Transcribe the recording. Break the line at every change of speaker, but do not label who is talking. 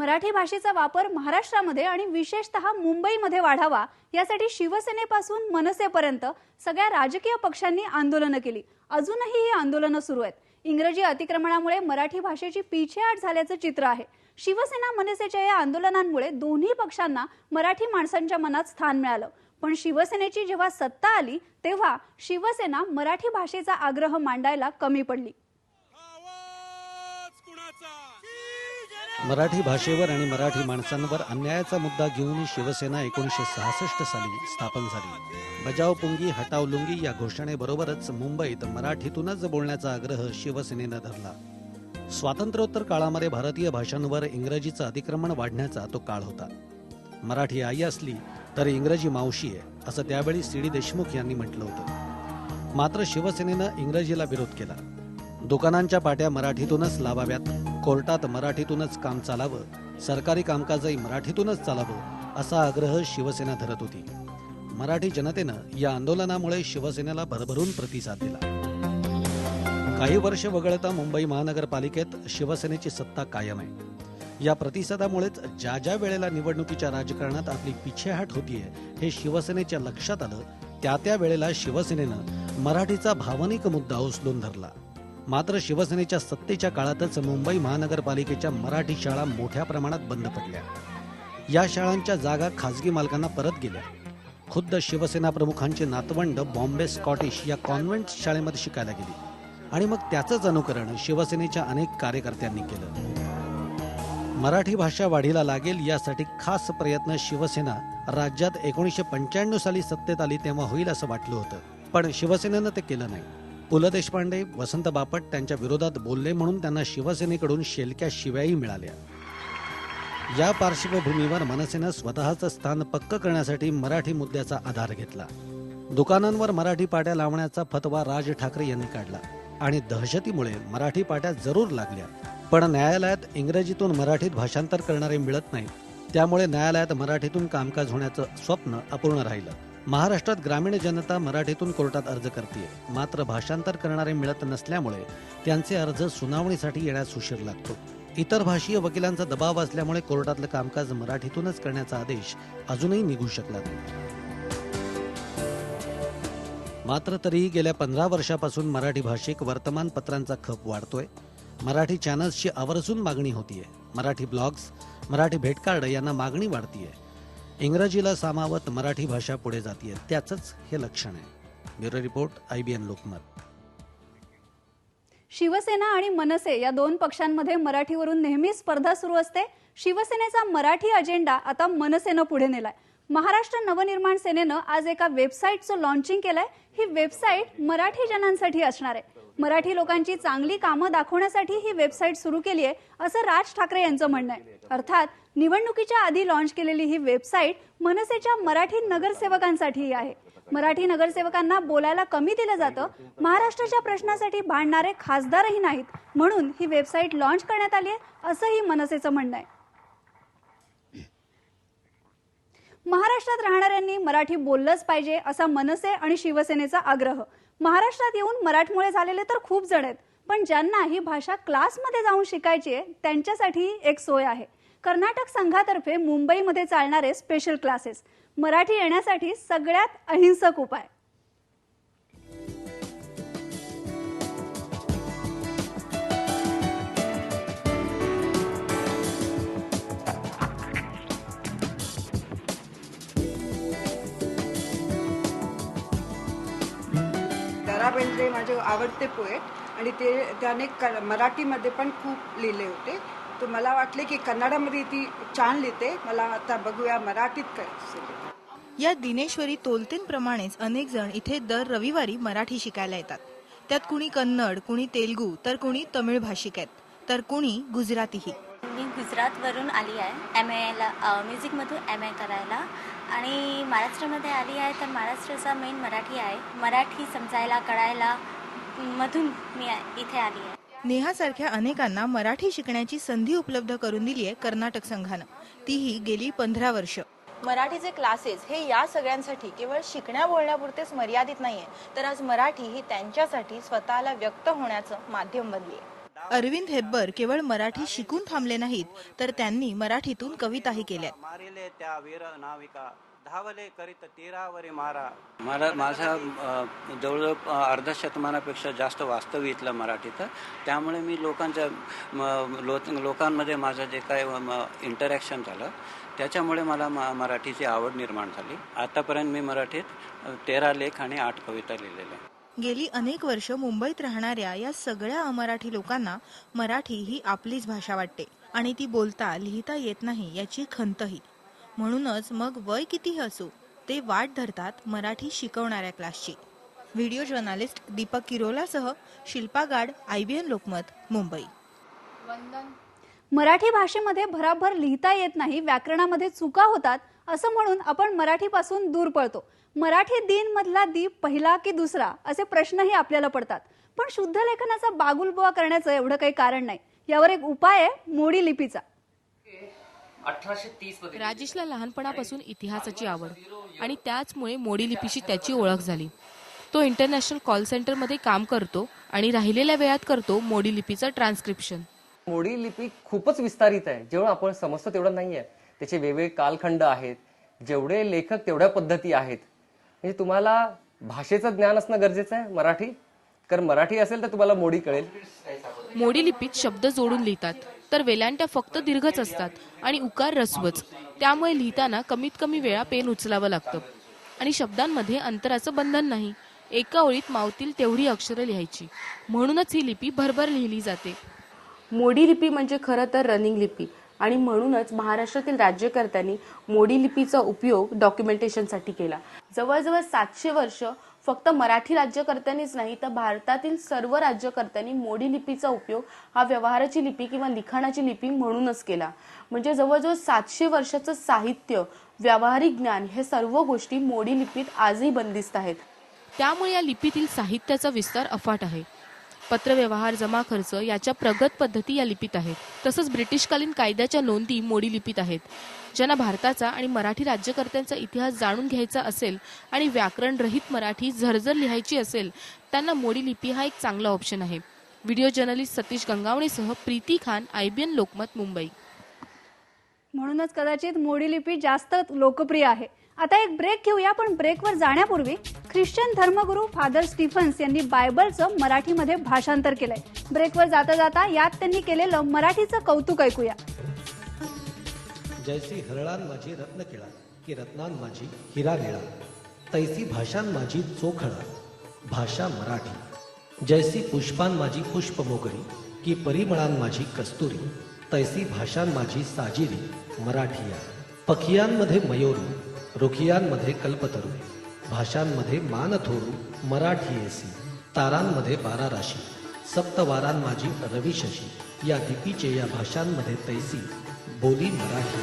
मराठी भाषेचा वापर महाराष्ट्रामध्ये आणि विशेषतः मुंबईमध्ये वाढावा यासाठी शिवसेनेपासून मनसेपर्यंत सगळ्या राजकीय पक्षांनी आंदोलनं केली। अजूनही ही आंदोलनं सुरू आहेत। इंग्रजी अतिक्रमणामुळे मराठी भाषेची पिछेहाट झाल्याचं चित्र आहे। शिवसेना मनसेच्या या आंदोलनांमुळे दोन्ही पक्षांना मराठी माणसांच्या मनात स्थान मिळालं। पण शिवसेनेची जेव्हा सत्ता आली तेव्हा शिवसेना मराठी भाषेचा आग्रह मांडायला कमी पडली।
मराठी भाषेवर आणि मराठी माणसांवर अन्यायाचा मुद्दा घेऊन शिवसेना 1966 साली स्थापन झाली। बजाव पुंगी हटाव लुंगी या घोषणेबरोबरच मुंबईत मराठीतूनच बोलण्याचा आग्रह शिवसेनेनं धरला। स्वातंत्र्योत्तर काळामध्ये भारतीय भाषांवर इंग्रजीचं अतिक्रमण वाढण्याचा तो काळ होता। मराठी आई असली तर इंग्रजी मावशी आहे असं त्यावेळी सी.डी. देशमुख यांनी म्हटलं होतं। मात्र शिवसेनेनं इंग्रजीला विरोध केला। दुकानांच्या पाट्या मराठीतूनच लावाव्यात, कोर्टात मराठीतूनच काम चालावं, सरकारी कामकाजही मराठीतूनच चालावं असा आग्रह शिवसेना धरत होती। मराठी जनतेनं या आंदोलनामुळे शिवसेनेला भरभरून प्रतिसाद दिला। काही वर्ष वगळता मुंबई महानगरपालिकेत शिवसेनेची सत्ता कायम आहे। या प्रतिसादामुळेच ज्या ज्या वेळेला निवडणुकीच्या राजकारणात आपली पिछेहाट होतीये हे शिवसेनेच्या लक्षात आलं, त्या त्या वेळेला शिवसेनेनं मराठीचा भावनिक मुद्दा उचलून धरला। मात्र शिवसेनेच्या सत्तेच्या काळातच मुंबई महानगरपालिकेच्या मराठी शाळा मोठ्या प्रमाणात बंद पडल्या। या शाळांच्या जागा खासगी मालकांना परत गेल्या। खुद्द शिवसेना प्रमुखांची नातवंड बॉम्बे स्कॉटिश या कॉन्व्हेंट शाळेमध्ये शिकायला गेली आणि मग त्याचंच अनुकरण शिवसेनेच्या अनेक कार्यकर्त्यांनी केलं। मराठी भाषा वाढीला लागेल यासाठी खास प्रयत्न शिवसेना राज्यात 1995 साली सत्तेत आली तेव्हा होईल असं वाटलं होतं, पण शिवसेनेनं ते केलं नाही। पु ल देशपांडे, वसंत बापट त्यांच्या विरोधात बोलले म्हणून त्यांना शिवसेनेकडून शेलक्या शिव्याही मिळाल्या। या पार्श्वभूमीवर मनसेनं स्वतःचं स्थान पक्क करण्यासाठी मराठी मुद्द्याचा आधार घेतला। दुकानांवर मराठी पाट्या लावण्याचा फतवा राज ठाकरे यांनी काढला आणि दहशतीमुळे मराठी पाट्या जरूर लागल्या, पण न्यायालयात इंग्रजीतून मराठीत भाषांतर करणारे मिळत नाही, त्यामुळे न्यायालयात मराठीतून कामकाज होण्याचं स्वप्न अपूर्ण राहिलं। महाराष्ट्रात ग्रामीण जनता मराठीतून कोर्टात अर्ज करते, मात्र भाषांतर करणारे मिळत नसल्यामुळे त्यांचे अर्ज सुनावणीसाठी येण्यास उशीर लागतो। इतर भाषीय वकिलांचा दबाव असल्यामुळे कोर्टातलं कामकाज मराठीतूनच करण्याचा आदेश अजूनही निघू शकला नाही। मात्र तरीही गेल्या 15 वर्षापासून मराठी भाषिक वर्तमानपत्रांचा खप वाढतोय। मराठी चॅनल्सची आवर्जून मागणी होतीये। मराठी ब्लॉग्स, मराठी भेटकार्ड यांना मागणी वाढतीये। इंग्रजीला सामावत मराठी भाषा पुढे जातीये, त्याचंच हे लक्षण आहे। Bureau report, IBN Lokmat.
Shiv Sena आणि मनसे या दोन पक्षांमध्ये मराठीवरून नेहमी स्पर्धा सुरू असते। शिवसेनेचा मराठी अजेंडा आता मनसेनं पुढे नेलाय। महाराष्ट्र नवनिर्माण सेनेनं आज एका वेबसाईटचं लॉन्चिंग केलंय। ही वेबसाईट मराठी जनांसाठी असणार आहे। मराठी लोकांची चांगली कामं दाखवण्यासाठी ही वेबसाईट सुरू केली आहे असं राज ठाकरे यांचं म्हणणं आहे। अर्थात निवडणुकीच्या आधी लॉन्च केलेली ही वेबसाईट मनसेच्या मराठी नगरसेवकांसाठीही आहे। मराठी नगरसेवकांना बोलायला कमी दिलं जातं, महाराष्ट्राच्या प्रश्नासाठी भांडणारे खासदारही नाहीत, म्हणून ही वेबसाईट लॉन्च करण्यात आली आहे असंही मनसेचं म्हणणं आहे। महाराष्ट्रात राहणाऱ्यांनी मराठी बोललंच पाहिजे असा मनसे आणि शिवसेनेचा आग्रह। महाराष्ट्रात येऊन मराठमोळे झालेले तर खूप जण आहेत, पण ज्यांना ही भाषा क्लासमध्ये जाऊन शिकायची आहे त्यांच्यासाठी एक सोय आहे। कर्नाटक संघातर्फे मुंबईमध्ये चालणारे स्पेशल क्लासेस। मराठी येण्यासाठी सगळ्यात अहिंसक उपाय।
बेंद्रे माझे आवडते पोएट आणि त्याने मराठीमध्ये पण खूप लिहिले होते, तर मला वाटले की कन्नडमध्ये ती छान लिहिते, मला आता बघूया मराठीत काय।
या दिनेश्वरी तोलतेंप्रमाणेच अनेक जण इथे दर रविवारी मराठी शिकायला येतात। त्यात कुणी कन्नड, कुणी तेलुगू, तर कुणी तमिळ भाषिक आहेत, तर कुणी गुजरातीही।
मी गुजरातवरून आली आहे MA म्युझिकमधून MA करायला आणि महाराष्ट्रामध्ये आली आहे, तर महाराष्ट्राचा मेन मराठी आहे। मराठी समजायला कळायला मधून मी इथे आली आहे।
नेहासारख्या अनेकांना मराठी शिकण्याची संधी उपलब्ध करून दिली आहे कर्नाटक संघानं, तीही गेली 15 वर्ष।
मराठीचे क्लासेस हे या सगळ्यांसाठी केवळ शिकण्या बोलण्यापुरतेच मर्यादित नाहीये, तर आज मराठी ही त्यांच्यासाठी स्वतःला व्यक्त होण्याचं माध्यम बनली आहे।
अरविंद हेब्बर केवळ मराठी शिकून थांबले नाहीत तर त्यांनी मराठीतून कविताही केल्या.
मारिले त्या वीर नाविका धावले करीत तीरावरी मारा. मला माझा जवळजवळ अर्धा शतमानापेक्षा जास्त वास्तव इथलं मराठीचं. त्यामुळे मी लोकांमध्ये माझं जे काय इंटरॅक्शन झालं त्याच्यामुळे मला मराठीची आवड निर्माण झाली. आतापर्यंत मी मराठीत 13 लेख आणि 8 कविता लिहिलेल्या.
गेली अनेक वर्ष मुंबईत राहणाऱ्या या सगळ्या अमराठी लोकांना मराठी ही आपलीच भाषा वाटते आणि ती बोलता लिहिता येत नाही याची खंतही. म्हणूनच मग वय कितीही असो ते वाट धरतात मराठी शिकवणाऱ्या क्लासची. व्हिडिओ जर्नलिस्ट दीपक किरोलासह शिल्पा गाड, IBN लोकमत, मुंबई.
मराठी भाषेमध्ये भराभर लिहिता येत नाही, व्याकरणामध्ये चुका होतात असं म्हणून आपण मराठीपासून दूर पळतो. मराठी दिन मधला दीप पहिला की दुसरा असे प्रश्नही आपल्याला पडतात. पण शुद्ध लेखनाचा बागुलबुवा करण्याचं एवढं काही कारण नाही. यावर एक उपाय आहे मोडी लिपीचा.
राजेशला लहानपणापासून इतिहासाची आवड आणि त्याचमुळे मोडी लिपीशी त्याची ओळख झाली. तो इंटरनॅशनल कॉल सेंटरमध्ये काम करतो आणि राहिलेल्या वेळात करतो मोडी लिपीचं ट्रान्स्क्रिप्शन.
मोडी लिपी खूपच विस्तारित आहे. जेवढं आपण समजतो तेवढं नाहीये. त्याचे वेगवेगळे कालखंड आहेत, जेवढे लेखक तेवढ्या पद्धती आहेत. म्हणजे तुम्हाला भाषेचं ज्ञान असणं गरजेचं आहे मराठी, कारण मराठी असेल तर तुम्हाला मोडी कळेल.
मोडी लिपीत शब्द जोडून लिहितात तर वेलांट्या फक्त दीर्घच असतात आणि उकार रस्वच. त्यामुळे लिहिताना कमीत कमी वेळा पेन उचलावं लागतं आणि शब्दांमध्ये अंतराचं बंधन नाही. एका ओळीत मावतील तेवढी अक्षरं लिहायची. म्हणूनच ही लिपी भरभर लिहिली जाते.
मोडी लिपी म्हणजे खरं तर रनिंग लिपी आणि म्हणूनच महाराष्ट्रातील राज्यकर्त्यांनी मोडी लिपीचा उपयोग डॉक्युमेंटेशनसाठी केला. जवळजवळ 700 वर्ष फक्त मराठी राज्यकर्त्यांनीच नाही तर भारतातील सर्व राज्यकर्त्यांनी मोडी लिपीचा उपयोग हा व्यवहाराची लिपी किंवा लिखाणाची लिपी म्हणूनच केला. म्हणजे जवळजवळ 700 वर्षाचं साहित्य, व्यावहारिक ज्ञान हे सर्व गोष्टी मोडी लिपीत आजही बंदिस्त आहेत.
त्यामुळे या लिपीतील साहित्याचा विस्तार अफाट आहे. पत्रव्यवहार, जमा खर्च याच्या प्रगत पद्धती या लिपीत आहेत. तसंच ब्रिटिशकालीन कायद्याच्या नोंदी मोडी लिपीत आहेत. ज्यांना भारताचा आणि मराठी राज्यकर्त्यांचा इतिहास जाणून घ्यायचा असेल आणि व्याकरण रहित मराठी झरझर लिहायची असेल त्यांना मोडी लिपी हा एक चांगला ऑप्शन आहे. व्हिडिओ जर्नलिस्ट सतीश गंगावणेसह प्रीती खान, IBN लोकमत, मुंबई.
म्हणूनच कदाचित मोडी लिपी जास्त लोकप्रिय आहे. आता एक ब्रेक घेऊया, पण ब्रेकवर जाण्यापूर्वी ख्रिश्चन धर्मगुरू फादर स्टीफन्स यांनी बायबलचं मराठीमध्ये भाषांतर केलंय. ब्रेकवर जाता जाता यात त्यांनी केलेलं मराठीचं कौतुक ऐकूया.
जैसी हरळान माझी रत्न केळा, की रत्नान माझी हिरा निळा, तैसी भाषान माझी चोखळा, भाषा मराठी. जैसी पुष्पान माझी पुष्प मोगरी, की परिमळान माझी कस्तुरी, तैसी भाषान माझी साजिरी, मराठीया. पखियांमध्ये मयोरू, रुखियांमध्ये कल्पतरू, भाषांमध्ये मानथोरू, मराठी एसी. तारांमध्ये 12 राशी, सप्तवारान माझी रविशशी, या लिपीचे या भाषांमध्ये तैसी बोली मराठी.